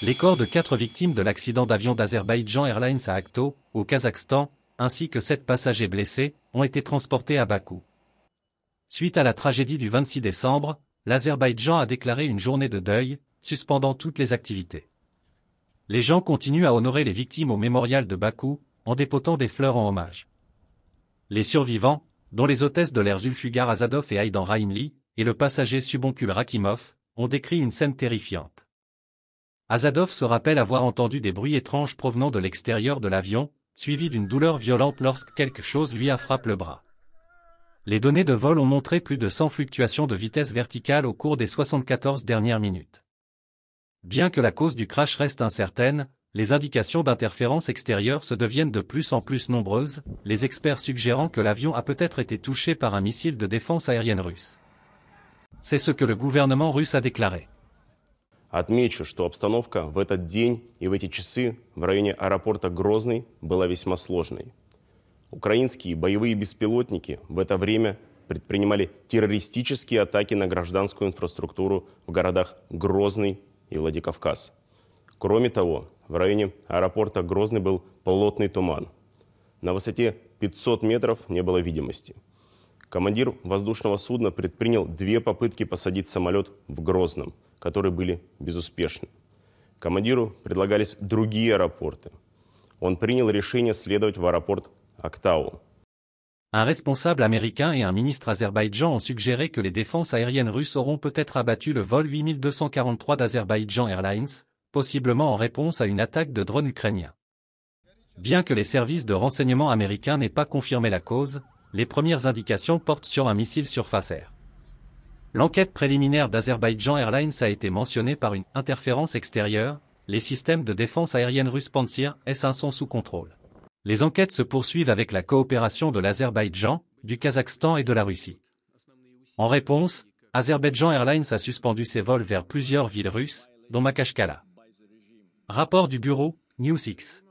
Les corps de 4 victimes de l'accident d'avion d'Azerbaïdjan Airlines à Akto, au Kazakhstan, ainsi que 7 passagers blessés, ont été transportés à Bakou. Suite à la tragédie du 26 décembre, l'Azerbaïdjan a déclaré une journée de deuil, suspendant toutes les activités. Les gens continuent à honorer les victimes au mémorial de Bakou, en dépotant des fleurs en hommage. Les survivants, dont les hôtesses de l'air Zulfugar Azadov et Aydan Rahimli, et le passager Subonkul Rakimov, ont décrit une scène terrifiante. Azadov se rappelle avoir entendu des bruits étranges provenant de l'extérieur de l'avion, suivis d'une douleur violente lorsque quelque chose lui a frappé le bras. Les données de vol ont montré plus de 100 fluctuations de vitesse verticale au cours des 74 dernières minutes. Bien que la cause du crash reste incertaine, les indications d'interférence extérieure se deviennent de plus en plus nombreuses, les experts suggérant que l'avion a peut-être été touché par un missile de défense aérienne russe. C'est ce que le gouvernement russe a déclaré. Отмечу, что обстановка в этот день и в эти часы в районе аэропорта Грозный была весьма сложной. Украинские боевые беспилотники в это время предпринимали террористические атаки на гражданскую инфраструктуру в городах Грозный и Владикавказ. Кроме того, в районе аэропорта Грозный был плотный туман. На высоте 500 метров не было видимости. Командир воздушного судна предпринял 2 попытки посадить самолет в Грозном, которые были безуспешны. Командиру предлагались другие аэропорты. Он принял решение следовать в аэропорт Актау. Un responsable américain et un ministre azerbaïdjan ont suggéré que les défenses aériennes russes auront peut-être abattu le vol 8243 d'Azerbaïdjan Airlines, possiblement en réponse à une attaque de drones ukrainiens. Bien que les services de renseignement américains n'aient pas confirmé la cause, les premières indications portent sur un missile surface-air. L'enquête préliminaire d'Azerbaïdjan Airlines a été mentionnée par une interférence extérieure, les systèmes de défense aérienne russes Pantsir S1 sont sous contrôle. Les enquêtes se poursuivent avec la coopération de l'Azerbaïdjan, du Kazakhstan et de la Russie. En réponse, Azerbaïdjan Airlines a suspendu ses vols vers plusieurs villes russes, dont Makachkala. Rapport du bureau, News6.